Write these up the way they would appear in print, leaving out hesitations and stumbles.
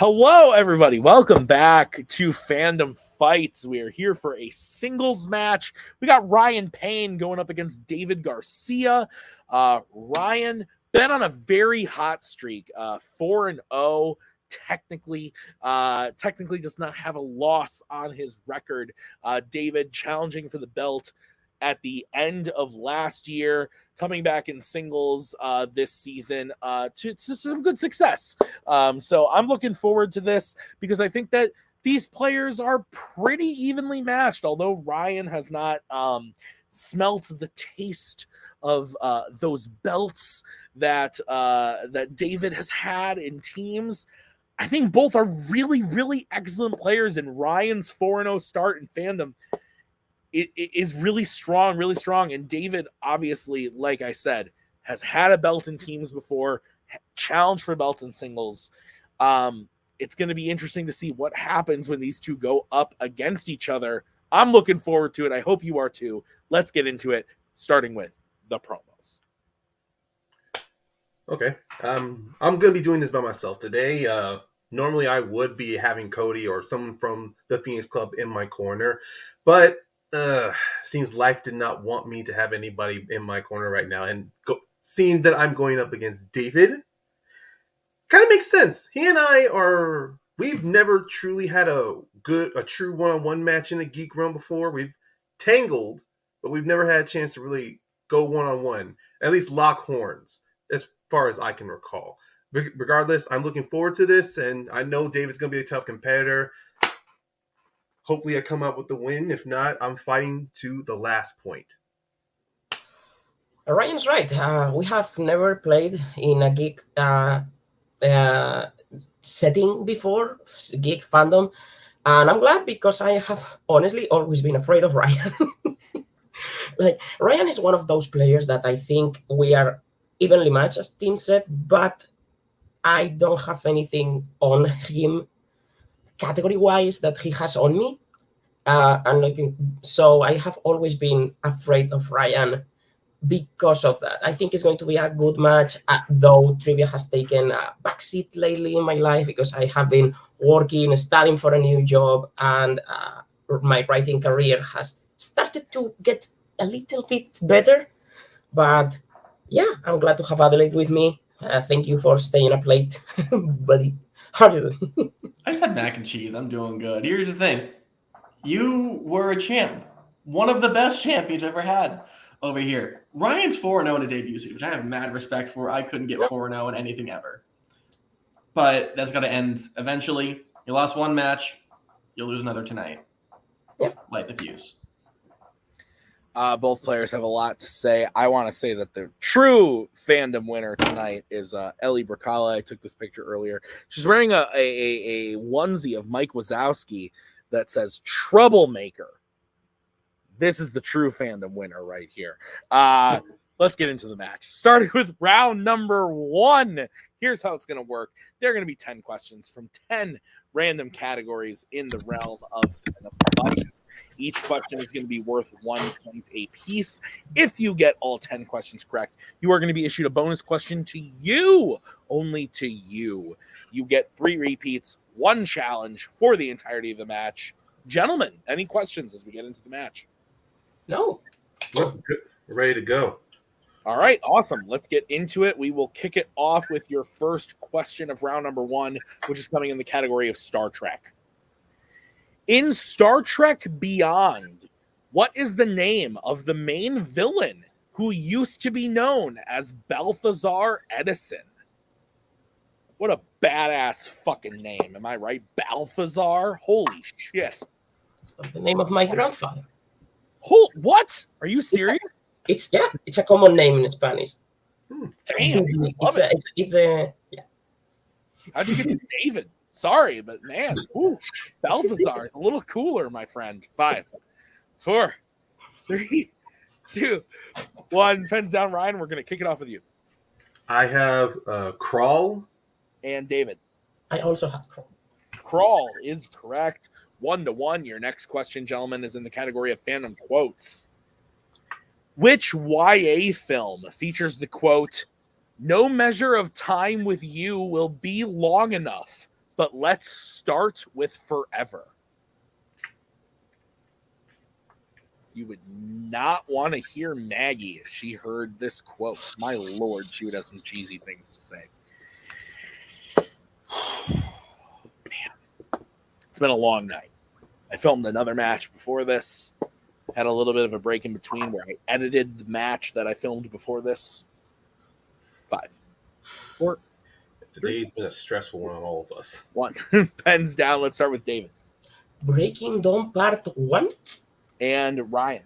Hello, everybody. Welcome back to Fandom Fights. We are here for a singles match. We got Ryan Payne going up against David Garcia. Ryan been on a very hot streak, 4-0. Technically does not have a loss on his record. David challenging for the belt at the end of last year, coming back in singles this season to some good success. So I'm looking forward to this because I think that these players are pretty evenly matched, although Ryan has not smelt the taste of those belts that David has had in teams. I think both are really, really excellent players, and Ryan's 4-0 start in Fandom it is really strong, and David, obviously, like I said, has had a belt in teams before, challenged for belts in singles. It's going to be interesting to see what happens when these two go up against each other. I'm looking forward to it. I hope you are too. Let's get into it, starting with the promos. Okay. I'm going to be doing this by myself today. Normally, I would be having Cody or someone from the Phoenix Club in my corner, but seems life did not want me to have anybody in my corner right now. And seeing that I'm going up against David kind of makes sense. He and we've never truly had a true one-on-one match in a Geek Realm before. We've tangled, but we've never had a chance to really go one-on-one, at least lock horns, as far as I can recall. Regardless, I'm looking forward to this, and I know David's going to be a tough competitor. Hopefully I come out with the win. If not, I'm fighting to the last point. Ryan's right. We have never played in a geek setting before, geek fandom. And I'm glad because I have honestly always been afraid of Ryan. Ryan is one of those players that I think we are evenly matched as team set, but I don't have anything on him category-wise that he has on me. So I have always been afraid of Ryan because of that. I think it's going to be a good match, though trivia has taken a backseat lately in my life because I have been working, studying for a new job, and my writing career has started to get a little bit better. But yeah, I'm glad to have Adelaide with me. Thank you for staying up late, buddy. How are you doing? I just had mac and cheese. I'm doing good. Here's the thing. You were a champ. One of the best champions I've ever had over here. Ryan's 4-0 in a debut series, which I have mad respect for. I couldn't get 4-0 in anything ever. But that's got to end eventually. You lost one match. You'll lose another tonight. Yeah. Light the fuse. Both players have a lot to say. I want to say that the true Fandom winner tonight is Ellie Brzakala. I took this picture earlier. She's wearing a onesie of Mike Wazowski that says Troublemaker. This is the true Fandom winner right here. Let's get into the match. Starting with round number 1. Here's how it's going to work. There are going to be 10 questions from 10 random categories in the realm of Fandom Fights. Each question is going to be worth 1 point a piece. If you get all 10 questions correct, you are going to be issued a bonus question to you, only to you. You get 3 repeats, 1 challenge for the entirety of the match. Gentlemen, any questions as we get into the match? No. We're ready to go. All right, awesome. Let's get into it. We will kick it off with your first question of round number 1, which is coming in the category of Star Trek. In Star Trek Beyond, what is the name of the main villain who used to be known as Balthazar Edison? What a badass fucking name. Am I right? Balthazar? Holy shit. That's the name of my grandfather. What? Are you serious? It's a common name in Spanish. Damn. Yeah. How'd you get to David? Sorry, but man, Balthazar is a little cooler, my friend. 5, 4, 3, 2, 1. Pens down, Ryan. We're going to kick it off with you. I have Crawl. And David. I also have Crawl. Crawl is correct. 1-1. Your next question, gentlemen, is in the category of Fandom quotes. Which YA film features the quote, "No measure of time with you will be long enough, but let's start with forever. You would not want to hear Maggie if she heard this quote. My Lord, she would have some cheesy things to say. Man, it's been a long night. I filmed another match before this. Had a little bit of a break in between where I edited the match that I filmed before this. 5, 4. Today's been a stressful one on all of us. 1. Pens down. Let's start with David. Breaking Dawn Part 1? And Ryan.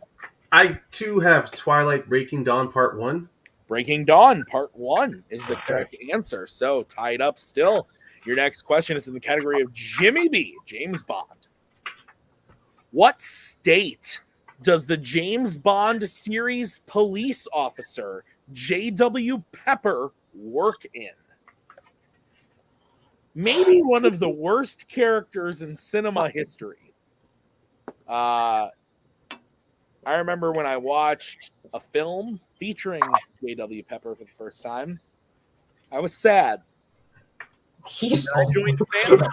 I, too, have Twilight Breaking Dawn Part 1. Breaking Dawn Part 1 is the correct answer. So tied up still. Your next question is in the category of Jimmy B, James Bond. What state does the James Bond series police officer J.W. Pepper work in? Maybe one of the worst characters in cinema history. I remember when I watched a film featuring J.W. Pepper for the first time, I was sad. He's I joined Fandom.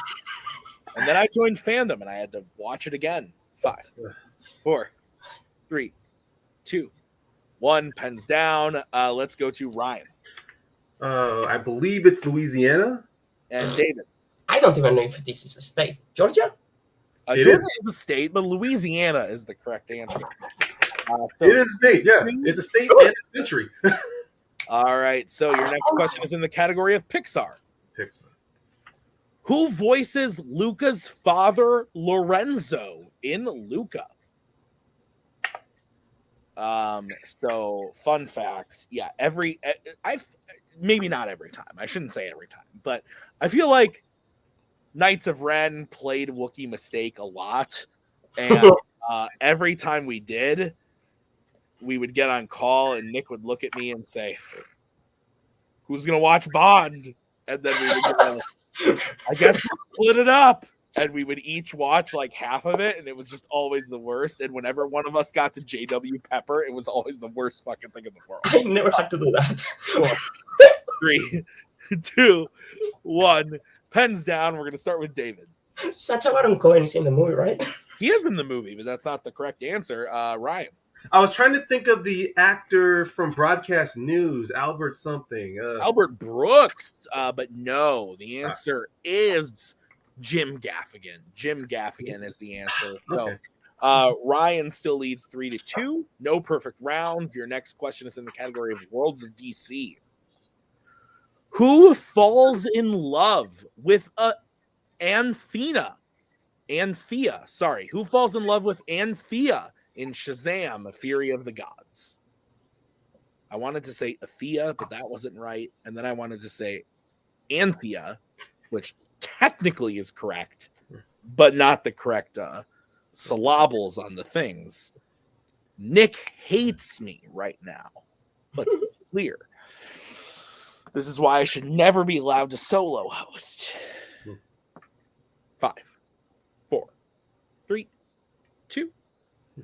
And then I joined Fandom and I had to watch it again. 5, 4, 3, 2, 1. Pens down. Let's go to Ryan. I believe it's Louisiana. And David. I don't even know if this is a state. Georgia? Georgia is a state, but Louisiana is the correct answer. So it is a state, yeah. It's a state and a country. All right, so your next question is in the category of Pixar. Pixar. Who voices Luca's father, Lorenzo, in Luca? So fun fact, yeah, maybe not every time. I shouldn't say every time, but I feel like Knights of Ren played Wookiee Mistake a lot, and every time we did, we would get on call, and Nick would look at me and say, "Who's gonna watch Bond?" And then we would go, "I guess we'll split it up." And we would each watch like half of it, and it was just always the worst. And whenever one of us got to J.W. Pepper, it was always the worst fucking thing in the world. I never had to do that. 4, 3, 2, 1. Pens down. We're going to start with David. Sacha Baron Cohen is in the movie, right? He is in the movie, but that's not the correct answer. Ryan. I was trying to think of the actor from Broadcast News, Albert something. Albert Brooks. But no, the answer is Jim Gaffigan. Jim Gaffigan is the answer. So Ryan still leads 3-2. No perfect rounds. Your next question is in the category of Worlds of DC. Who falls in love with Anthea? Who falls in love with Anthea in Shazam, A Fury of the Gods? I wanted to say Athea, but that wasn't right. And then I wanted to say Anthea, which technically is correct, but not the correct syllables on the things. Nick hates me right now. Let's be clear. This is why I should never be allowed to solo host. 5, 4, 3, 2,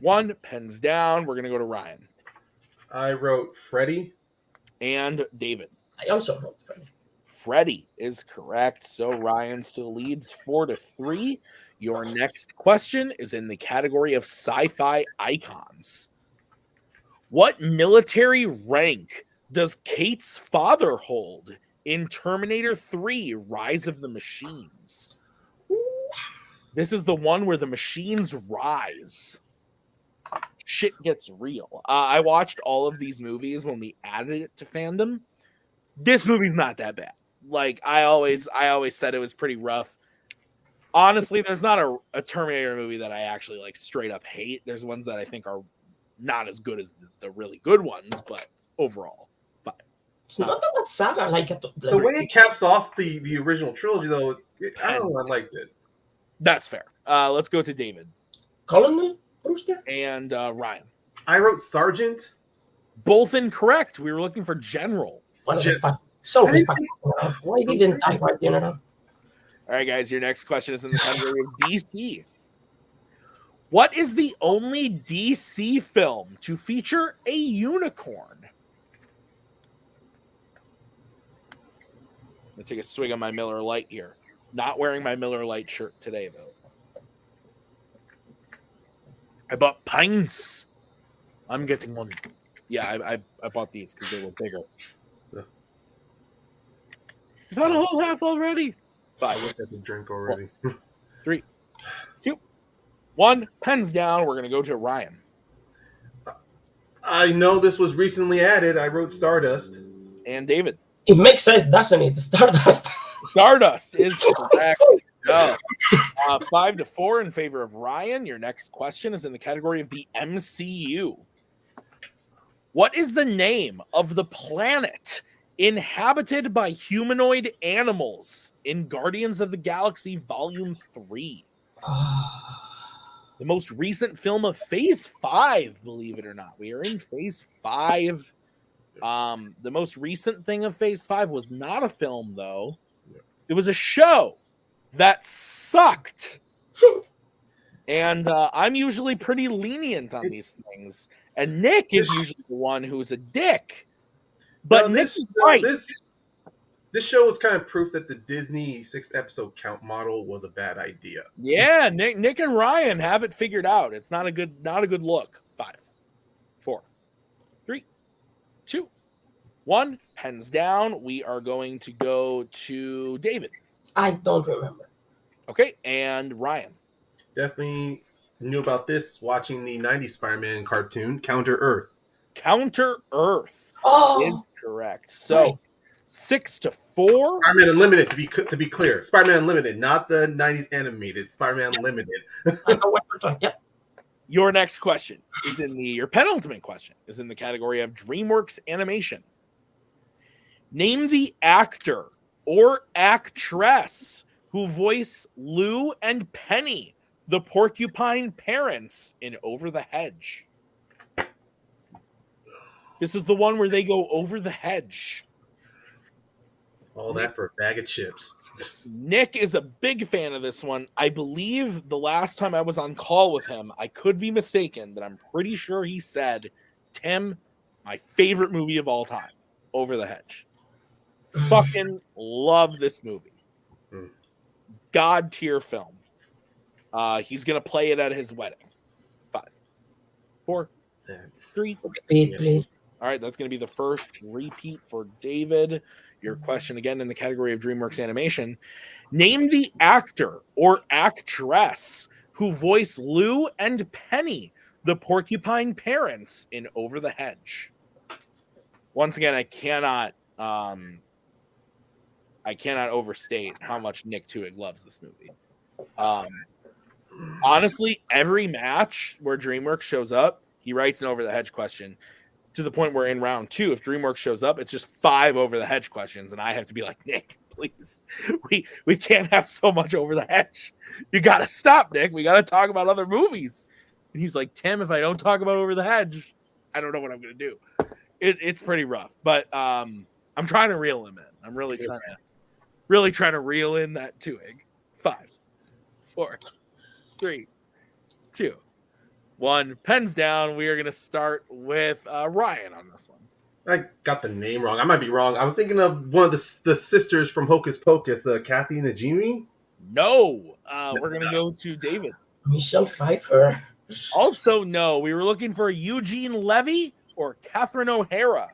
1. Pens down. We're going to go to Ryan. I wrote Freddie. And David. I also wrote Freddie. Freddie is correct. So Ryan still leads 4-3. Your next question is in the category of sci-fi icons. What military rank does Kate's father hold in Terminator 3, Rise of the Machines? This is the one where the machines rise. Shit gets real. I watched all of these movies when we added it to Fandom. This movie's not that bad. Like I always said it was pretty rough. Honestly, there's not a Terminator movie that I actually like straight up hate. There's ones that I think are not as good as the really good ones, but overall, fine. It's not that bad saga. Like the way it caps off the original trilogy, though, I don't know. I liked it. That's fair. Let's go to David. Colonel Brewster and Ryan. I wrote Sergeant. Both incorrect. We were looking for General. So respectful. Why didn't I write General? All right, guys. Your next question is in the category of DC. What is the only DC film to feature a unicorn? I'm going to take a swig of my Miller Lite here. Not wearing my Miller Lite shirt today, though. I bought pints. I'm getting one. Yeah, I bought these because they were bigger. Yeah. You've had a whole half already. I 5, looked at the drink already. 3, 2, 1. Pens down. We're gonna go to Ryan. I know this was recently added. I wrote Stardust. And David. It makes sense, doesn't it? Stardust. Stardust is correct. So, 5-4 in favor of Ryan. Your next question is in the category of the MCU. What is the name of the planet inhabited by humanoid animals in Guardians of the Galaxy Volume 3? The most recent film of Phase 5, believe it or not. We are in Phase 5. The most recent thing of Phase 5 was not a film, though. It was a show that sucked. And I'm usually pretty lenient on these things. And Nick is usually the one who's a dick. But Nick is right. This show was kind of proof that the Disney 6-episode count model was a bad idea. Yeah, Nick and Ryan have it figured out. It's not a good look. 5, 4, 3, 2, 1. Pens down. We are going to go to David. I don't remember. Okay, and Ryan. Definitely knew about this watching the 90s Spider-Man cartoon, Counter Earth. Counter Earth is correct. So Right. 6-4. Spider-Man Unlimited, to be clear. Spider-Man Unlimited, not the 90s animated. Spider-Man Unlimited. I know what you're talking. Yep. Your next question is your penultimate question is in the category of DreamWorks Animation. Name the actor or actress who voice Lou and Penny, the porcupine parents, in Over the Hedge. This is the one where they go over the hedge. All that for a bag of chips. Nick is a big fan of this one. I believe the last time I was on call with him, I could be mistaken, but I'm pretty sure he said, Tim, my favorite movie of all time, Over the Hedge. Fucking love this movie. God tier film. He's going to play it at his wedding. 5, 4, 3. Repeat, please. All right, that's going to be the first repeat for David. Your question again in the category of DreamWorks Animation. Name the actor or actress who voice Lou and Penny, the porcupine parents, in Over the Hedge. Once again, I cannot overstate how much Nick Twohig loves this movie. Honestly, every match where DreamWorks shows up, he writes an Over the Hedge question. To the point where in round 2, if DreamWorks shows up, it's just 5 Over the Hedge questions, and I have to be like, Nick, please, we can't have so much Over the Hedge. You got to stop, Nick. We got to talk about other movies. And he's like, Tim, if I don't talk about Over the Hedge, I don't know what I'm going to do. It's pretty rough, but I'm trying to reel him in. I'm really trying to reel in that Twohig. 5, 4, 3, 2, 1. Pens down. We are going to start with Ryan on this one. I got the name wrong. I might be wrong. I was thinking of one of the sisters from Hocus Pocus, Kathy Najimy. No. We're going to go to David. Michelle Pfeiffer. Also, no. We were looking for Eugene Levy or Catherine O'Hara.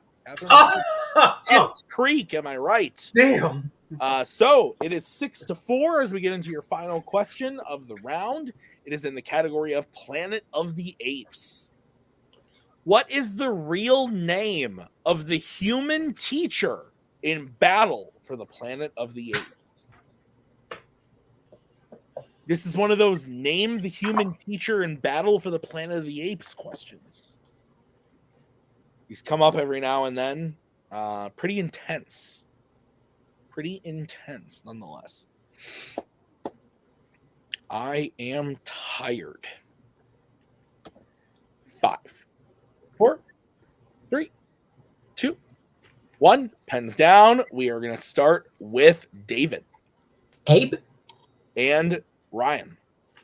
It's Creek, am I right? Damn. So it is 6-4 as we get into your final question of the round. It is in the category of Planet of the Apes. What is the real name of the human teacher in Battle for the Planet of the Apes? This is one of those name the human teacher in Battle for the Planet of the Apes questions. These come up every now and then. Pretty intense. Pretty intense, nonetheless. I am tired. 5, 4, 3, 2, 1. Pens down. We are going to start with David. Abe? And Ryan.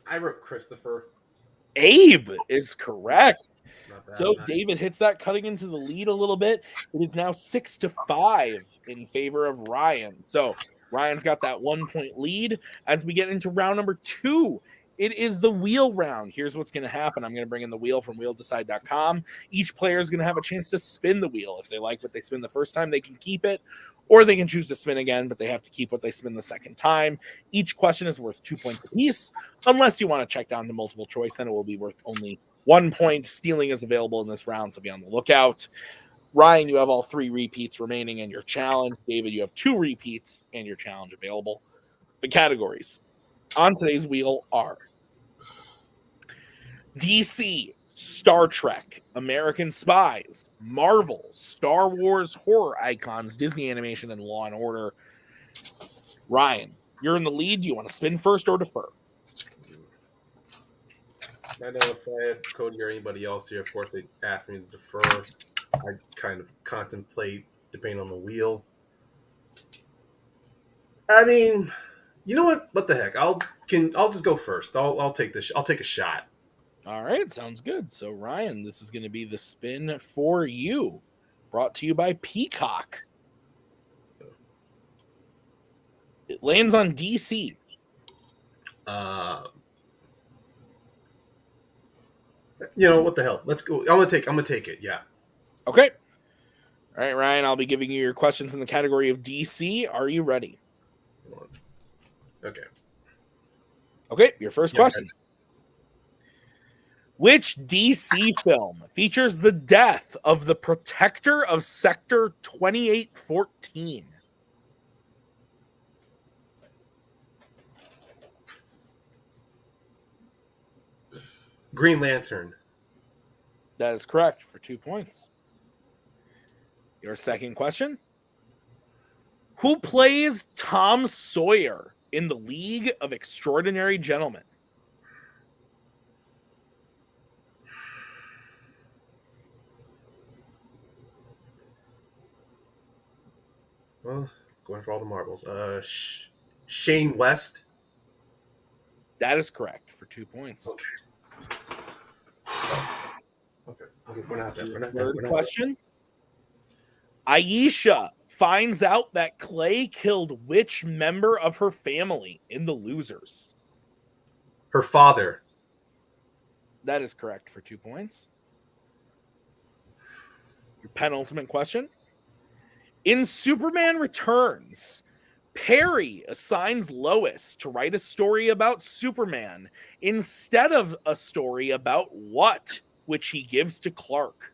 I wrote Christopher. Abe is correct. So Nice. David hits that, cutting into the lead a little bit. It is now 6-5 in favor of Ryan. So Ryan's got that 1 point lead. As we get into round number 2, it is the wheel round. Here's what's going to happen. I'm going to bring in the wheel from wheeldecide.com. Each player is going to have a chance to spin the wheel. If they like what they spin the first time, they can keep it, or they can choose to spin again, but they have to keep what they spin the second time. Each question is worth 2 points apiece. Unless you want to check down to multiple choice, then it will be worth only 1 point. Stealing is available in this round, so be on the lookout. Ryan, you have all 3 repeats remaining in your challenge. David, you have 2 repeats and your challenge available. The categories on today's wheel are DC, Star Trek, American Spies, Marvel, Star Wars, horror icons, Disney animation, and Law and Order. Ryan, you're in the lead. Do you want to spin first or defer? I know if I had Cody or anybody else here, of course, they asked me to defer. I kind of contemplate depending on the wheel. I mean, you know what? What the heck? I'll just go first. I'll take this. I'll take a shot. All right, sounds good. So Ryan, this is going to be the spin for you, brought to you by Peacock. It lands on DC. You know what the hell? Let's go. I'm gonna take it. Yeah. Okay. All right, Ryan, I'll be giving you your questions in the category of DC. Are you ready? Okay. Okay, your first question. Which DC film features the death of the protector of Sector 2814? Green Lantern. That is correct for 2 points. Your second question. Who plays Tom Sawyer in the League of Extraordinary Gentlemen? Well, going for all the marbles. Shane West. That is correct for 2 points. Okay. Okay. We're not done. Third question. Aisha finds out that Clay killed which member of her family in The Losers? Her father. That is correct for 2 points. Your penultimate question. In Superman Returns, Perry assigns Lois to write a story about Superman instead of a story about what, which he gives to Clark.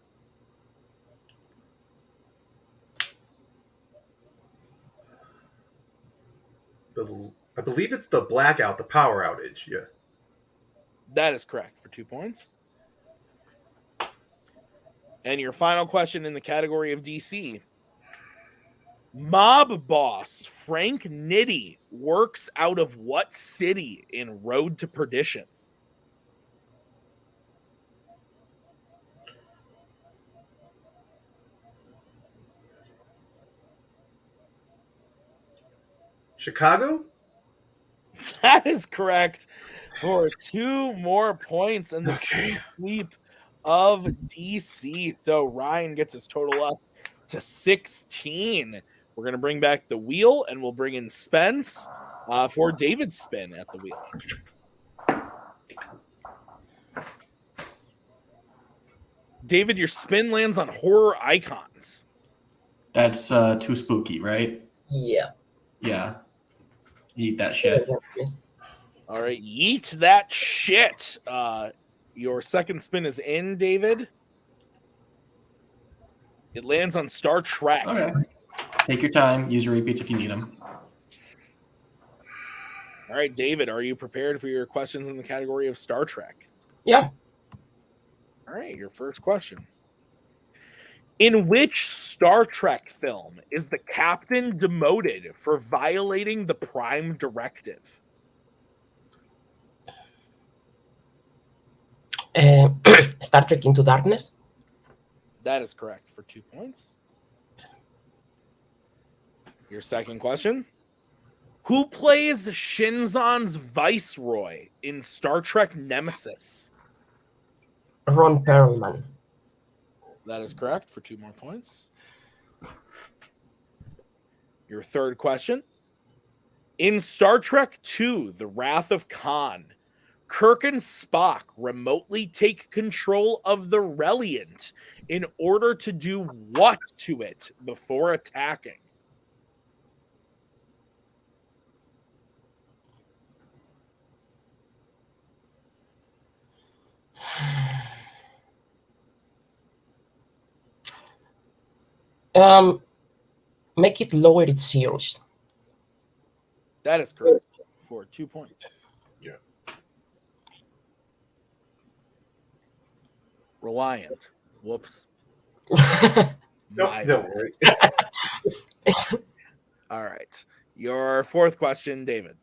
I believe it's the blackout, the power outage. Yeah. That is correct for 2 points. And your final question in the category of DC. Mob boss Frank Nitti works out of what city in Road to Perdition? Chicago? That is correct for 2 more points and the sweep of DC. So Ryan gets his total up to 16. We're going to bring back the wheel and we'll bring in Spence for David's spin at the wheel. David, your spin lands on horror icons. That's too spooky, right? Yeah. Yeah. Eat that shit. All right, yeet that shit. Your second spin is in, David. It lands on Star Trek. Okay. Take your time. Use your repeats if you need them. All right, David, are you prepared for your questions in the category of Star Trek? Yeah. All right, your first question. In which Star Trek film is the captain demoted for violating the Prime Directive? Star Trek Into Darkness. That is correct for 2 points. Your second question. Who plays Shinzon's Viceroy in Star Trek Nemesis? Ron Perlman. That is correct for 2 more points. Your third question. In Star Trek II, The Wrath of Khan, Kirk and Spock remotely take control of the Reliant in order to do what to it before attacking? Make it lower its zeros. That is correct for 2 points. Yeah. Reliant. Whoops. Nope, My don't bad. worry. All right. Your fourth question, David.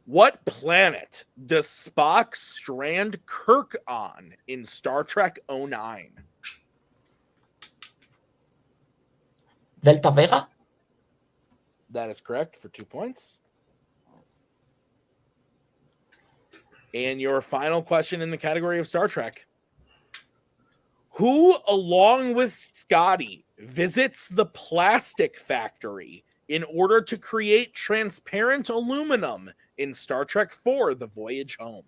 What planet does Spock strand Kirk on in Star Trek 09? Delta Vega? That is correct for 2 points. And your final question in the category of Star Trek. Who, along with Scotty, visits the plastic factory in order to create transparent aluminum in Star Trek IV, The Voyage Home?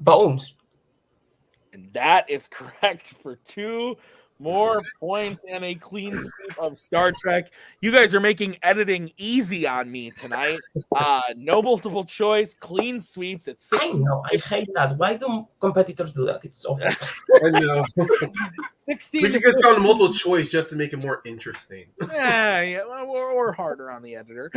Bones. And that is correct for 2 more points and a clean sweep of Star Trek. You guys are making editing easy on me tonight. No multiple choice, clean sweeps at 6. I know. I hate that. Why do competitors do that? It's awful. I know. 16 We should get on multiple choice just to make it more interesting. yeah, or harder on the editor.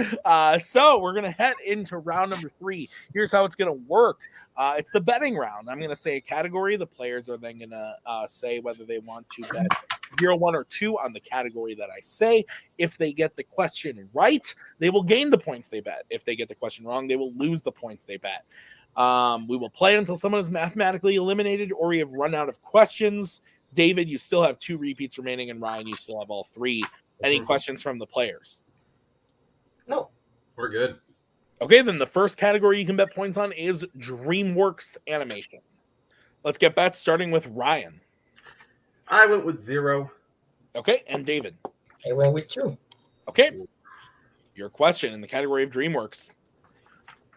So we're gonna head into round number 3. Here's how it's gonna work. It's the betting round. I'm gonna say a category. The players are then gonna say whether they want to bet 0, 1, or 2 on the category that I say. If they get the question right, they will gain the points they bet. If they get the question wrong, they will lose the points they bet. We will play until someone is mathematically eliminated or we have run out of questions. David, you still have 2 repeats remaining, and Ryan, you still have all 3. Any questions from the players? No. We're good. Okay, then the first category you can bet points on is DreamWorks animation. Let's get bets, starting with Ryan. I went with 0. Okay, and David. I went with 2. Okay, your question in the category of DreamWorks.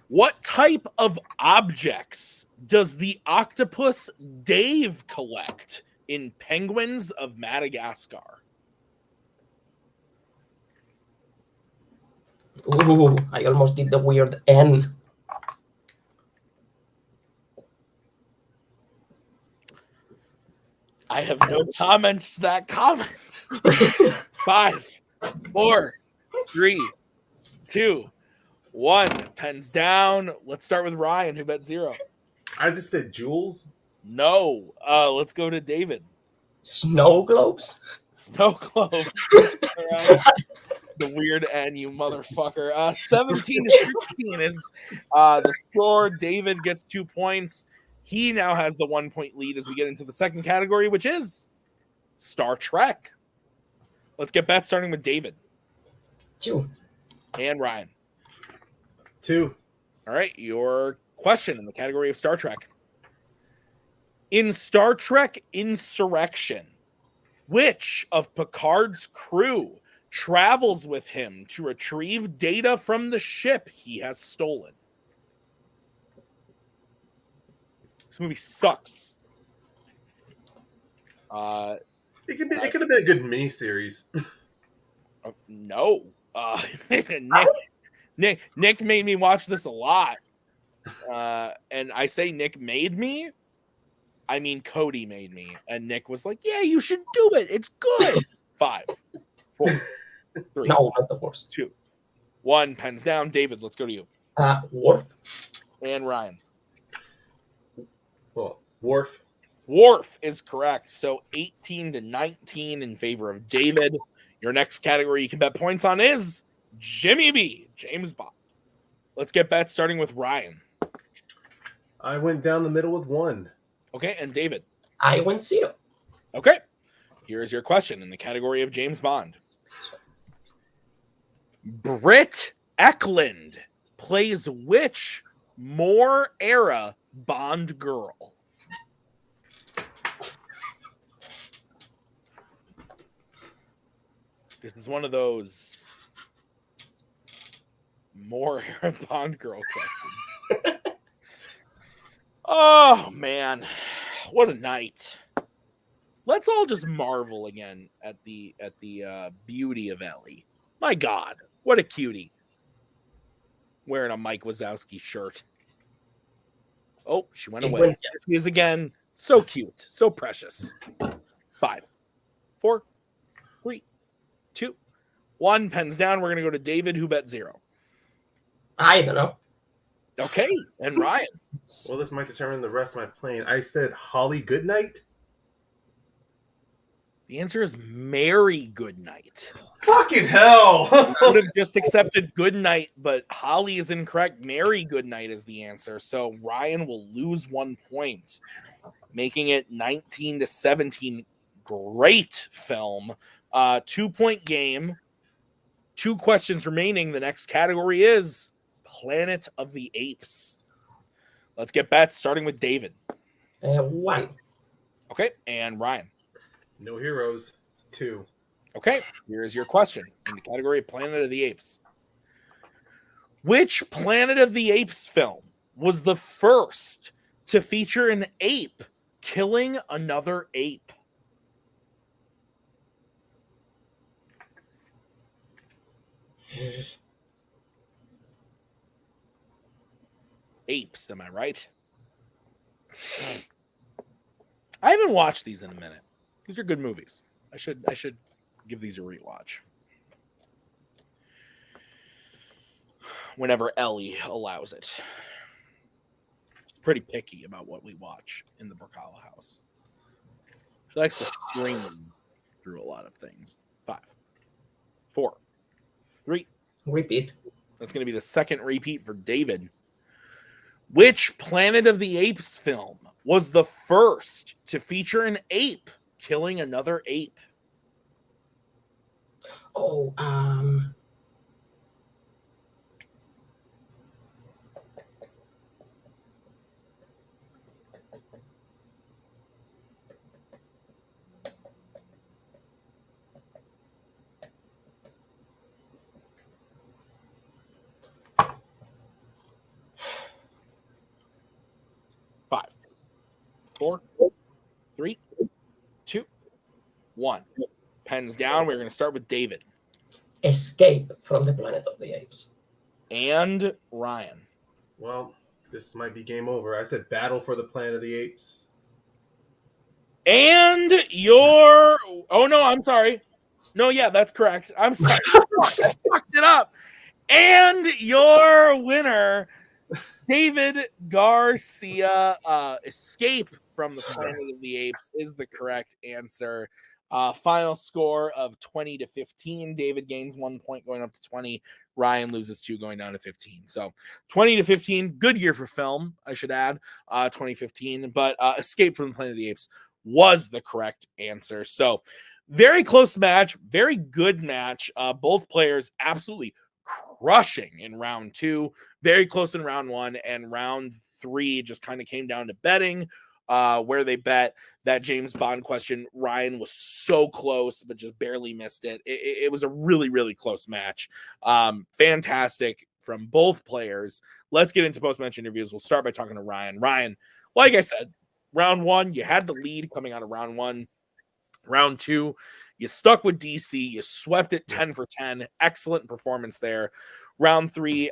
What type of objects does the octopus Dave collect in Penguins of Madagascar? Ooh, I almost did the weird N. I have no comments to that comment. 5, 4, 3, 2, 1. Pens down. Let's start with Ryan, who bet 0. I just said Jules. No. Let's go to David. Snow globes? Snow globes. The weird N, you motherfucker. 17 to 16 is the score. David gets 2 points. He now has the 1 point lead as we get into the second category, which is Star Trek. Let's get bets, starting with David. 2. And Ryan. 2. All right, your question in the category of Star Trek. In Star Trek Insurrection, which of Picard's crew travels with him to retrieve data from the ship he has stolen? This movie sucks. It could have been a good miniseries. No. Nick made me watch this a lot. And I say Nick made me. I mean Cody made me. And Nick was like, yeah, you should do it. It's good. 5, 4, 3, No, not the horse. 2, 1. Pens down. David, let's go to you. Worf. And Ryan. Well, Worf. Worf is correct. So 18 to 19 in favor of David. Your next category you can bet points on is Jimmy B, James Bond. Let's get bets, starting with Ryan. I went down the middle with 1. Okay, and David. I went 0. Okay. Here is your question in the category of James Bond. Britt Eklund plays which Moore era Bond girl? This is one of those more Aaron Bond girl questions. Oh man, what a night! Let's all just marvel again at the beauty of Ellie. My God, what a cutie! Wearing a Mike Wazowski shirt. Oh, she went away. There she is again. So cute, so precious. 5, 4, 3, 2, 1. Pens down. We're gonna go to David, who bet 0. I don't know. Okay, and Ryan. Well, this might determine the rest of my playing. I said Holly Goodnight. The answer is Mary Goodnight. Fucking hell! I would have just accepted Goodnight, but Holly is incorrect. Mary Goodnight is the answer. So Ryan will lose 1 point, making it 19-17. Great film. 2-point game. 2 questions remaining. The next category is Planet of the Apes. Let's get bets, starting with David. 1. Okay, and Ryan. No Heroes. 2. Okay, here is your question in the category of Planet of the Apes. Which Planet of the Apes film was the first to feature an ape killing another ape? Apes, am I right? I haven't watched these in a minute. These are good movies. I should give these a rewatch whenever Ellie allows it. She's pretty picky about what we watch in the Brzakala house. She likes to scream through a lot of things. 5, 4, 3. Repeat. That's going to be the second repeat for David. Which Planet of the Apes film was the first to feature an ape killing another ape? Oh, 5, 4, 3, 2, 1. Pens down. We're going to start with David. Escape from the Planet of the Apes. And Ryan. Well, this might be game over. I said Battle for the Planet of the Apes. And your... Oh, no, I'm sorry. No, yeah, that's correct. I'm sorry. I fucked it up. And your winner, David Garcia. Escape from the Planet of the Apes is the correct answer. Final score of 20-15. David gains 1 point, going up to 20. Ryan loses 2, going down to 15. So 20-15, good year for film, I should add, 2015. But Escape from the Planet of the Apes was the correct answer. So very close match, very good match. Both players absolutely crushing in round 2, very close in round 1, and round 3 just kind of came down to betting. Where they bet that James Bond question. Ryan was so close, but just barely missed it. It was a really, really close match. Fantastic from both players. Let's get into post-match interviews. We'll start by talking to Ryan. Ryan, like I said, round 1, you had the lead coming out of round 1. Round 2, you stuck with DC. You swept it 10 for 10. Excellent performance there. Round 3,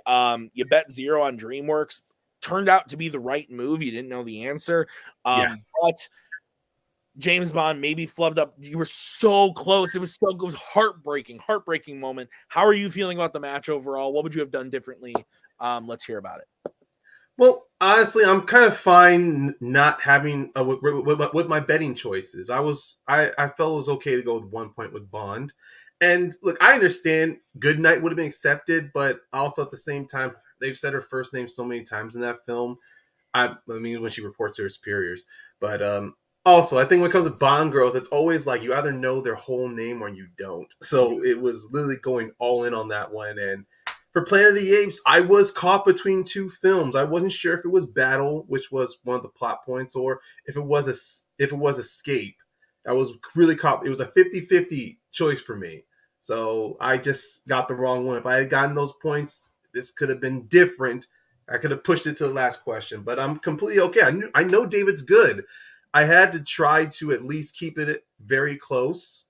you bet 0 on DreamWorks. Turned out to be the right move. You didn't know the answer. But James Bond maybe flubbed up. You were so close. It was heartbreaking moment. How are you feeling about the match overall? What would you have done differently? Let's hear about it. Well, honestly, I'm kind of fine not having with my betting choices. I felt it was okay to go with 1 point with Bond. And look, I understand Goodnight would have been accepted, but also at the same time, they've said her first name so many times in that film. I mean, when she reports to her superiors. But also, I think when it comes to Bond girls, it's always like you either know their whole name or you don't. So it was literally going all in on that one. And for Planet of the Apes, I was caught between 2 films. I wasn't sure if it was Battle, which was one of the plot points, or if it was Escape. I was really caught. It was a 50-50 choice for me. So I just got the wrong one. If I had gotten those points, this could have been different. I could have pushed it to the last question, but I'm completely okay. I know David's good. I had to try to at least keep it very close.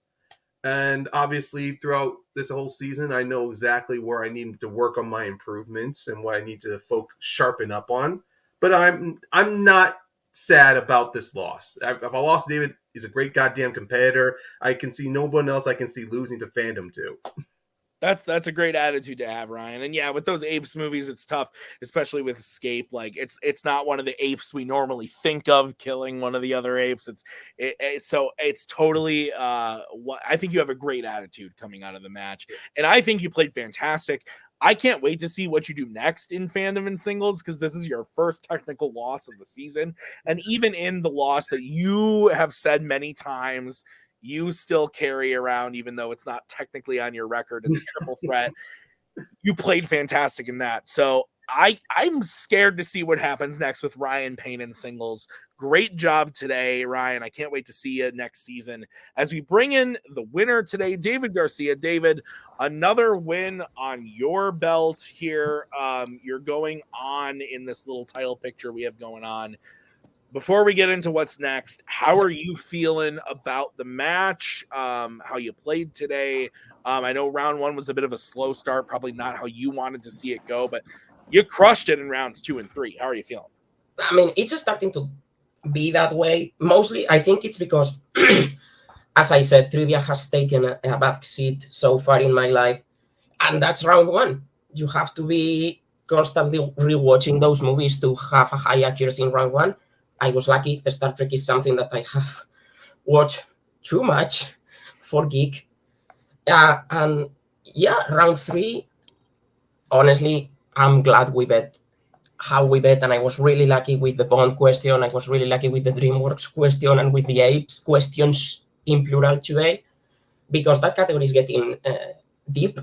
And obviously, throughout this whole season, I know exactly where I need to work on my improvements and what I need to sharpen up on. But I'm not sad about this loss. If I lost, David is a great goddamn competitor. I can see no one else I can see losing to Fandom too. That's a great attitude to have, Ryan. And yeah, with those apes movies, it's tough, especially with Escape. Like it's not one of the apes we normally think of killing one of the other apes. So it's totally I think you have a great attitude coming out of the match, and I think you played fantastic. I can't wait to see what you do next in Fandom and singles, because this is your first technical loss of the season, and even in the loss that you have said many times you still carry around, even though it's not technically on your record in the triple threat. You played fantastic in that. So I'm scared to see what happens next with Ryan Payne in singles. Great job today, Ryan. I can't wait to see you next season. As we bring in the winner today, David Garcia. David, another win on your belt here. You're going on in this little title picture we have going on. Before we get into what's next, how are you feeling about the match? How you played today? I know round one was a bit of a slow start, probably not how you wanted to see it go, but you crushed it in rounds 2 and 3. How are you feeling? I mean, it's starting to be that way. Mostly, I think it's because, as I said, trivia has taken a back seat so far in my life, and that's round one. You have to be constantly rewatching those movies to have a high accuracy in round one. I was lucky. Star Trek is something that I have watched too much for geek. And yeah, round 3, honestly, I'm glad we bet how we bet, and I was really lucky with the Bond question. I was really lucky with the DreamWorks question and with the apes questions in plural today, because that category is getting deep,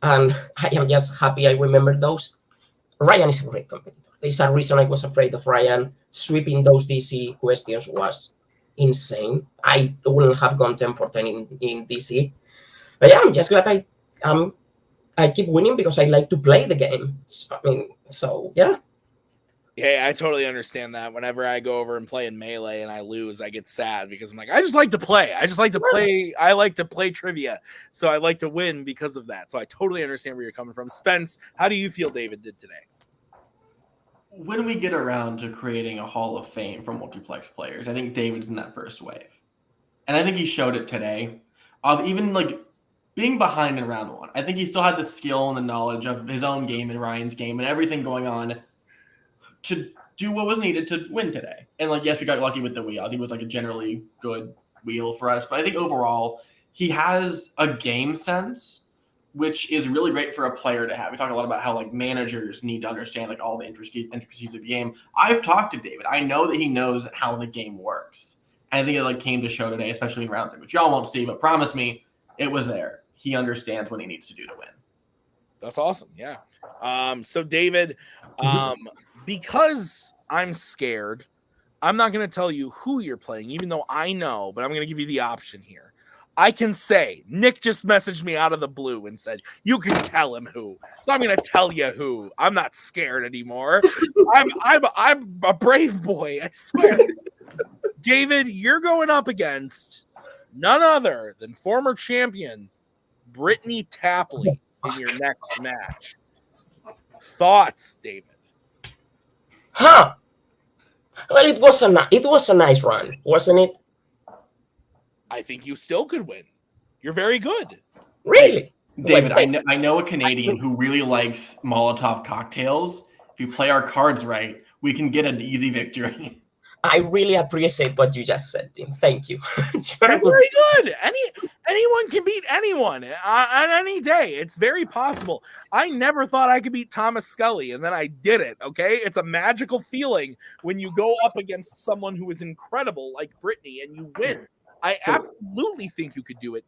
and I am just happy I remembered those. Ryan is a great competitor. There's a reason I was afraid of Ryan. Sweeping those DC questions was insane. I wouldn't have gone 10 for 10 in DC. But yeah, I'm just glad I keep winning because I like to play the game. So yeah. Yeah, I totally understand that. Whenever I go over and play in Melee and I lose, I get sad because I'm like, I just like to play. I like to play trivia. So I like to win because of that. So I totally understand where you're coming from. Spence, how do you feel David did today? When we get around to creating a Hall of Fame for multiplex players, I think David's in that first wave. And I think he showed it today. Even like being behind in round 1, I think he still had the skill and the knowledge of his own game and Ryan's game and everything going on to do what was needed to win today. And like, yes, we got lucky with the wheel. I think it was like a generally good wheel for us. But I think overall, he has a game sense, which is really great for a player to have. We talk a lot about how like managers need to understand like all the intricacies of the game. I've talked to David. I know that he knows how the game works. And I think it like came to show today, especially in round 3, which y'all won't see, but promise me it was there. He understands what he needs to do to win. That's awesome. Yeah. So David, because I'm scared, I'm not going to tell you who you're playing, even though I know, but I'm going to give you the option here. I can say, Nick just messaged me out of the blue and said, you can tell him who. So I'm going to tell you who. I'm not scared anymore. I'm a brave boy, I swear. David, you're going up against none other than former champion Brittany Tapley in your next match. Thoughts, David? Huh. Well, it was a nice run, wasn't it? I think you still could win. You're very good. Really? David, I know a Canadian who really likes Molotov cocktails. If you play our cards right, we can get an easy victory. I really appreciate what you just said, Tim. Thank you. You're very good. Anyone can beat anyone on any day. It's very possible. I never thought I could beat Thomas Scully, and then I did it, okay? It's a magical feeling when you go up against someone who is incredible like Brittany and you win. I absolutely think you could do it,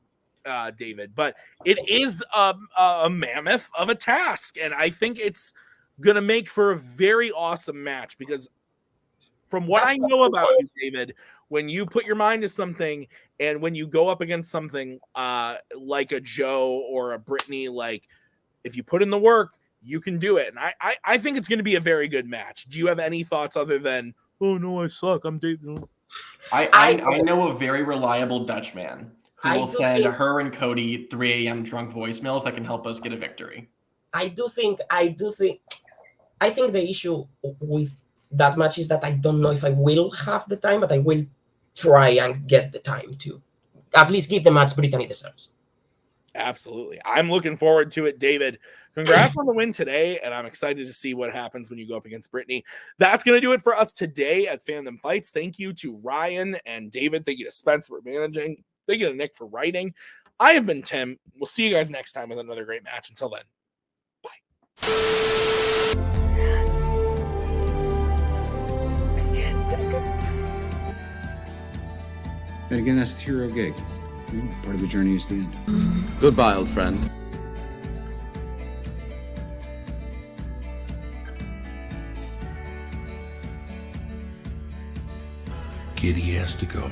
David, but it is a mammoth of a task, and I think it's going to make for a very awesome match because from what I know about you, David, when you put your mind to something and when you go up against something like a Joe or a Brittany, like if you put in the work, you can do it. And I think it's going to be a very good match. Do you have any thoughts other than, oh no, I suck, I'm David? I know a very reliable Dutch man who will send think, her and Cody 3 a.m. drunk voicemails that can help us get a victory. I think the issue with that match is that I don't know if I will have the time, but I will try and get the time to at least give the match Brittany deserves. Absolutely. I'm looking forward to it, David. Congrats on the win today, and I'm excited to see what happens when you go up against Brittany. That's going to do it for us today at Fandom Fights. Thank you to Ryan and David. Thank you to Spence for managing. Thank you to Nick for writing. I have been Tim. We'll see you guys next time with another great match. Until then, bye. And again, that's the hero gig. Part of the journey is the end. Goodbye, old friend. Kitty has to go.